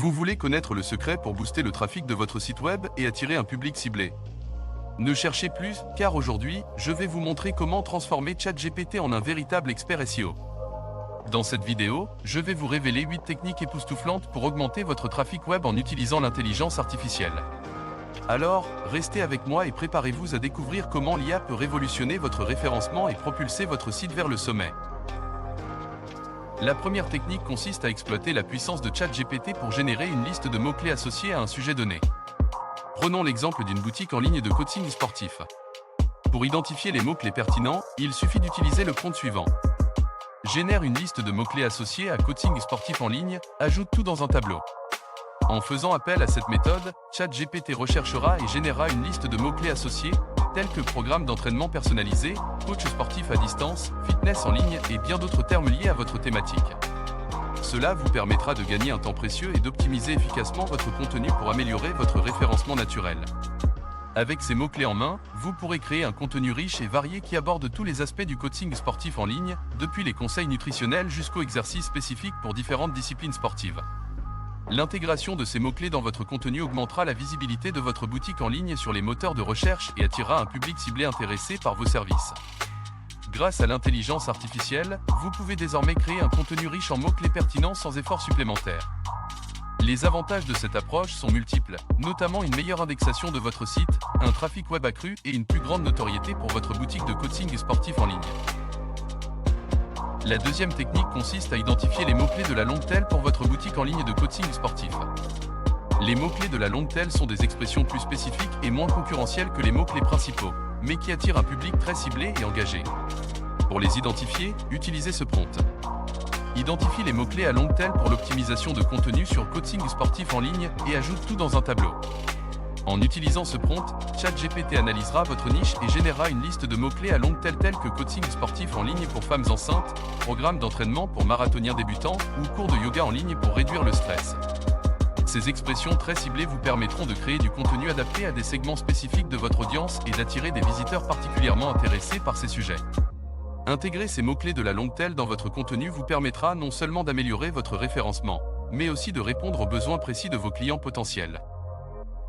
Vous voulez connaître le secret pour booster le trafic de votre site web et attirer un public ciblé? Ne cherchez plus, car aujourd'hui, je vais vous montrer comment transformer ChatGPT en un véritable expert SEO. Dans cette vidéo, je vais vous révéler 8 techniques époustouflantes pour augmenter votre trafic web en utilisant l'intelligence artificielle. Alors, restez avec moi et préparez-vous à découvrir comment l'IA peut révolutionner votre référencement et propulser votre site vers le sommet. La première technique consiste à exploiter la puissance de ChatGPT pour générer une liste de mots-clés associés à un sujet donné. Prenons l'exemple d'une boutique en ligne de coaching sportif. Pour identifier les mots-clés pertinents, il suffit d'utiliser le prompt suivant. Génère une liste de mots-clés associés à coaching sportif en ligne, ajoute tout dans un tableau. En faisant appel à cette méthode, ChatGPT recherchera et générera une liste de mots-clés associés, tels que programme d'entraînement personnalisé, coach sportif à distance, fitness en ligne et bien d'autres termes liés à votre thématique. Cela vous permettra de gagner un temps précieux et d'optimiser efficacement votre contenu pour améliorer votre référencement naturel. Avec ces mots-clés en main, vous pourrez créer un contenu riche et varié qui aborde tous les aspects du coaching sportif en ligne, depuis les conseils nutritionnels jusqu'aux exercices spécifiques pour différentes disciplines sportives. L'intégration de ces mots-clés dans votre contenu augmentera la visibilité de votre boutique en ligne sur les moteurs de recherche et attirera un public ciblé intéressé par vos services. Grâce à l'intelligence artificielle, vous pouvez désormais créer un contenu riche en mots-clés pertinents sans effort supplémentaire. Les avantages de cette approche sont multiples, notamment une meilleure indexation de votre site, un trafic web accru et une plus grande notoriété pour votre boutique de coaching sportif en ligne. La deuxième technique consiste à identifier les mots-clés de la longue tail pour votre boutique en ligne de coaching sportif. Les mots-clés de la longue tail sont des expressions plus spécifiques et moins concurrentielles que les mots-clés principaux, mais qui attirent un public très ciblé et engagé. Pour les identifier, utilisez ce prompt. Identifie les mots-clés à longue tail pour l'optimisation de contenu sur coaching sportif en ligne et ajoute tout dans un tableau. En utilisant ce prompt, ChatGPT analysera votre niche et générera une liste de mots-clés à longue tail tels que coaching sportif en ligne pour femmes enceintes, programme d'entraînement pour marathoniens débutants ou cours de yoga en ligne pour réduire le stress. Ces expressions très ciblées vous permettront de créer du contenu adapté à des segments spécifiques de votre audience et d'attirer des visiteurs particulièrement intéressés par ces sujets. Intégrer ces mots-clés de la longue tail dans votre contenu vous permettra non seulement d'améliorer votre référencement, mais aussi de répondre aux besoins précis de vos clients potentiels.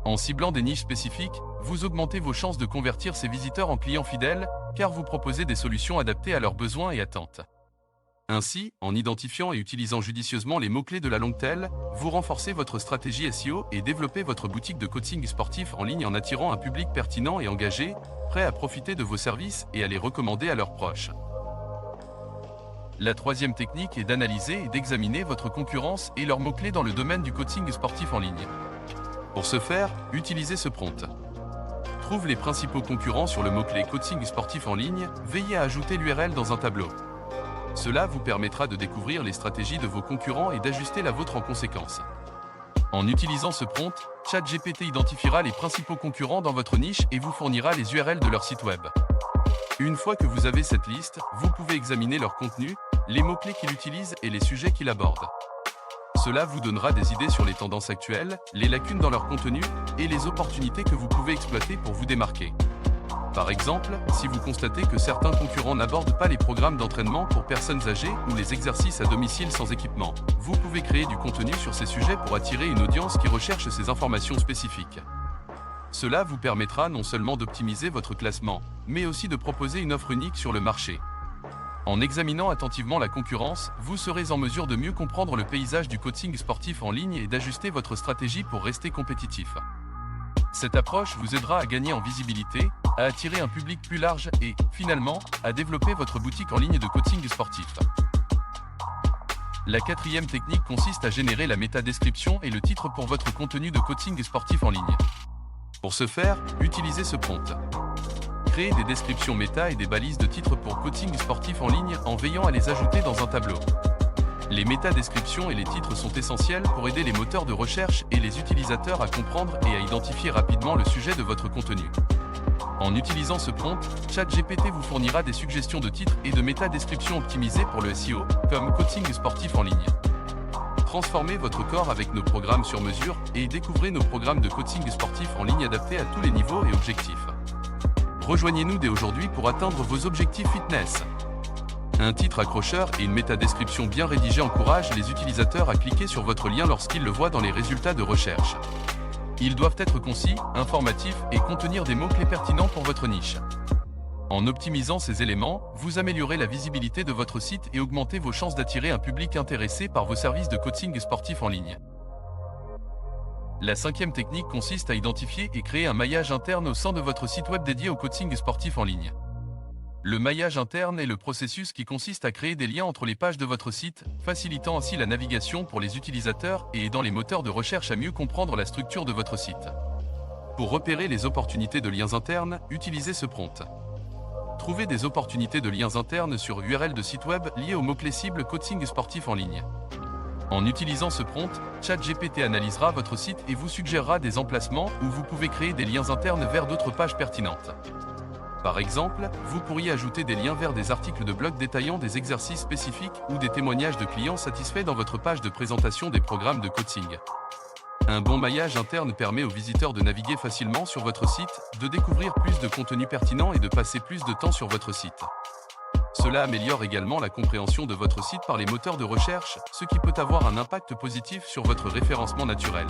En ciblant des niches spécifiques, vous augmentez vos chances de convertir ces visiteurs en clients fidèles, car vous proposez des solutions adaptées à leurs besoins et attentes. Ainsi, en identifiant et utilisant judicieusement les mots-clés de la longue tail, vous renforcez votre stratégie SEO et développez votre boutique de coaching sportif en ligne en attirant un public pertinent et engagé, prêt à profiter de vos services et à les recommander à leurs proches. La troisième technique est d'analyser et d'examiner votre concurrence et leurs mots-clés dans le domaine du coaching sportif en ligne. Pour ce faire, utilisez ce prompt. Trouve les principaux concurrents sur le mot-clé coaching sportif en ligne, veillez à ajouter l'URL dans un tableau. Cela vous permettra de découvrir les stratégies de vos concurrents et d'ajuster la vôtre en conséquence. En utilisant ce prompt, ChatGPT identifiera les principaux concurrents dans votre niche et vous fournira les URL de leur site web. Une fois que vous avez cette liste, vous pouvez examiner leur contenu, les mots-clés qu'ils utilisent et les sujets qu'ils abordent. Cela vous donnera des idées sur les tendances actuelles, les lacunes dans leur contenu et les opportunités que vous pouvez exploiter pour vous démarquer. Par exemple, si vous constatez que certains concurrents n'abordent pas les programmes d'entraînement pour personnes âgées ou les exercices à domicile sans équipement, vous pouvez créer du contenu sur ces sujets pour attirer une audience qui recherche ces informations spécifiques. Cela vous permettra non seulement d'optimiser votre classement, mais aussi de proposer une offre unique sur le marché. En examinant attentivement la concurrence, vous serez en mesure de mieux comprendre le paysage du coaching sportif en ligne et d'ajuster votre stratégie pour rester compétitif. Cette approche vous aidera à gagner en visibilité, à attirer un public plus large et, finalement, à développer votre boutique en ligne de coaching sportif. La quatrième technique consiste à générer la métadescription et le titre pour votre contenu de coaching sportif en ligne. Pour ce faire, utilisez ce prompt. Créez des descriptions méta et des balises de titres pour coaching sportif en ligne en veillant à les ajouter dans un tableau. Les métadescriptions et les titres sont essentiels pour aider les moteurs de recherche et les utilisateurs à comprendre et à identifier rapidement le sujet de votre contenu. En utilisant ce prompt, ChatGPT vous fournira des suggestions de titres et de métadescriptions optimisées pour le SEO, comme coaching sportif en ligne. Transformez votre corps avec nos programmes sur mesure et découvrez nos programmes de coaching sportif en ligne adaptés à tous les niveaux et objectifs. Rejoignez-nous dès aujourd'hui pour atteindre vos objectifs fitness. Un titre accrocheur et une métadescription bien rédigée encouragent les utilisateurs à cliquer sur votre lien lorsqu'ils le voient dans les résultats de recherche. Ils doivent être concis, informatifs et contenir des mots-clés pertinents pour votre niche. En optimisant ces éléments, vous améliorez la visibilité de votre site et augmentez vos chances d'attirer un public intéressé par vos services de coaching sportif en ligne. La cinquième technique consiste à identifier et créer un maillage interne au sein de votre site web dédié au coaching sportif en ligne. Le maillage interne est le processus qui consiste à créer des liens entre les pages de votre site, facilitant ainsi la navigation pour les utilisateurs et aidant les moteurs de recherche à mieux comprendre la structure de votre site. Pour repérer les opportunités de liens internes, utilisez ce prompt. Trouvez des opportunités de liens internes sur URL de site web liés au mot-clé cible coaching sportif en ligne. En utilisant ce prompt, ChatGPT analysera votre site et vous suggérera des emplacements où vous pouvez créer des liens internes vers d'autres pages pertinentes. Par exemple, vous pourriez ajouter des liens vers des articles de blog détaillant des exercices spécifiques ou des témoignages de clients satisfaits dans votre page de présentation des programmes de coaching. Un bon maillage interne permet aux visiteurs de naviguer facilement sur votre site, de découvrir plus de contenu pertinent et de passer plus de temps sur votre site. Cela améliore également la compréhension de votre site par les moteurs de recherche, ce qui peut avoir un impact positif sur votre référencement naturel.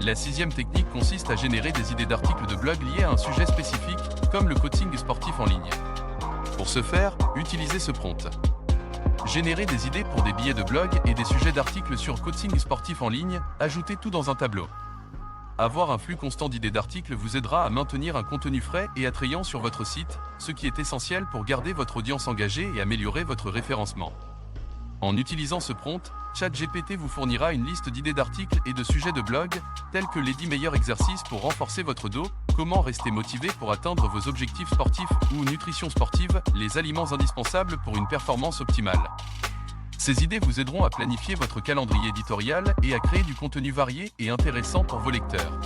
La sixième technique consiste à générer des idées d'articles de blog liés à un sujet spécifique, comme le coaching sportif en ligne. Pour ce faire, utilisez ce prompt. Générez des idées pour des billets de blog et des sujets d'articles sur coaching sportif en ligne, ajoutez tout dans un tableau. Avoir un flux constant d'idées d'articles vous aidera à maintenir un contenu frais et attrayant sur votre site, ce qui est essentiel pour garder votre audience engagée et améliorer votre référencement. En utilisant ce prompt, ChatGPT vous fournira une liste d'idées d'articles et de sujets de blog, tels que les 10 meilleurs exercices pour renforcer votre dos, comment rester motivé pour atteindre vos objectifs sportifs ou nutrition sportive, les aliments indispensables pour une performance optimale. Ces idées vous aideront à planifier votre calendrier éditorial et à créer du contenu varié et intéressant pour vos lecteurs.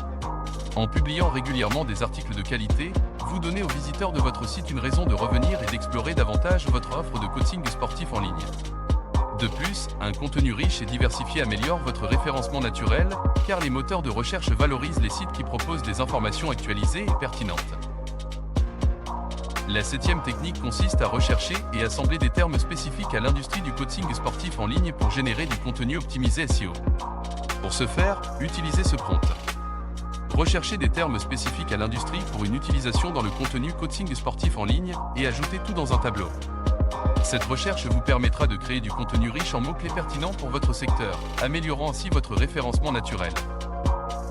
En publiant régulièrement des articles de qualité, vous donnez aux visiteurs de votre site une raison de revenir et d'explorer davantage votre offre de coaching sportif en ligne. De plus, un contenu riche et diversifié améliore votre référencement naturel, car les moteurs de recherche valorisent les sites qui proposent des informations actualisées et pertinentes. La septième technique consiste à rechercher et assembler des termes spécifiques à l'industrie du coaching sportif en ligne pour générer du contenu optimisé SEO. Pour ce faire, utilisez ce prompt. Recherchez des termes spécifiques à l'industrie pour une utilisation dans le contenu coaching sportif en ligne et ajoutez tout dans un tableau. Cette recherche vous permettra de créer du contenu riche en mots-clés pertinents pour votre secteur, améliorant ainsi votre référencement naturel.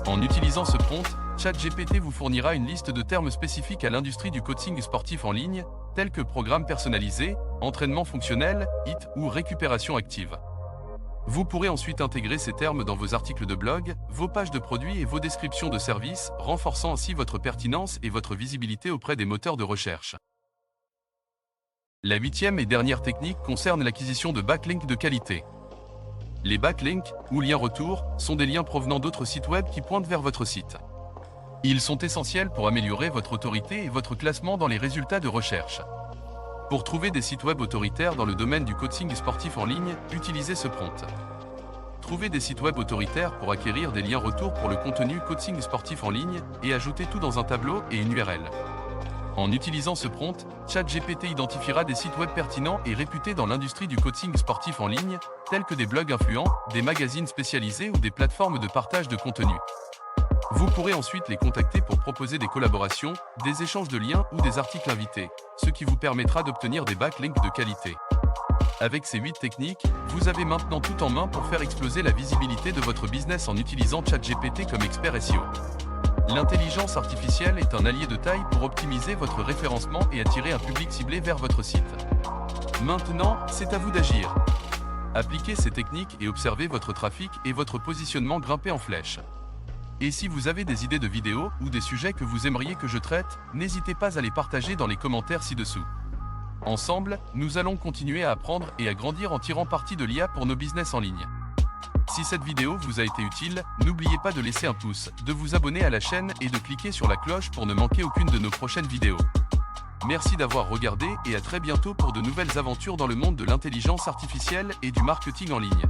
En utilisant ce prompt, ChatGPT vous fournira une liste de termes spécifiques à l'industrie du coaching sportif en ligne, tels que programme personnalisé, entraînement fonctionnel, HIIT ou récupération active. Vous pourrez ensuite intégrer ces termes dans vos articles de blog, vos pages de produits et vos descriptions de services, renforçant ainsi votre pertinence et votre visibilité auprès des moteurs de recherche. La huitième et dernière technique concerne l'acquisition de backlinks de qualité. Les backlinks, ou liens retour, sont des liens provenant d'autres sites web qui pointent vers votre site. Ils sont essentiels pour améliorer votre autorité et votre classement dans les résultats de recherche. Pour trouver des sites web autoritaires dans le domaine du coaching sportif en ligne, utilisez ce prompt. Trouvez des sites web autoritaires pour acquérir des liens retour pour le contenu coaching sportif en ligne et ajoutez tout dans un tableau et une URL. En utilisant ce prompt, ChatGPT identifiera des sites web pertinents et réputés dans l'industrie du coaching sportif en ligne, tels que des blogs influents, des magazines spécialisés ou des plateformes de partage de contenu. Vous pourrez ensuite les contacter pour proposer des collaborations, des échanges de liens ou des articles invités, ce qui vous permettra d'obtenir des backlinks de qualité. Avec ces 8 techniques, vous avez maintenant tout en main pour faire exploser la visibilité de votre business en utilisant ChatGPT comme expert SEO. L'intelligence artificielle est un allié de taille pour optimiser votre référencement et attirer un public ciblé vers votre site. Maintenant, c'est à vous d'agir. Appliquez ces techniques et observez votre trafic et votre positionnement grimper en flèche. Et si vous avez des idées de vidéos ou des sujets que vous aimeriez que je traite, n'hésitez pas à les partager dans les commentaires ci-dessous. Ensemble, nous allons continuer à apprendre et à grandir en tirant parti de l'IA pour nos business en ligne. Si cette vidéo vous a été utile, n'oubliez pas de laisser un pouce, de vous abonner à la chaîne et de cliquer sur la cloche pour ne manquer aucune de nos prochaines vidéos. Merci d'avoir regardé et à très bientôt pour de nouvelles aventures dans le monde de l'intelligence artificielle et du marketing en ligne.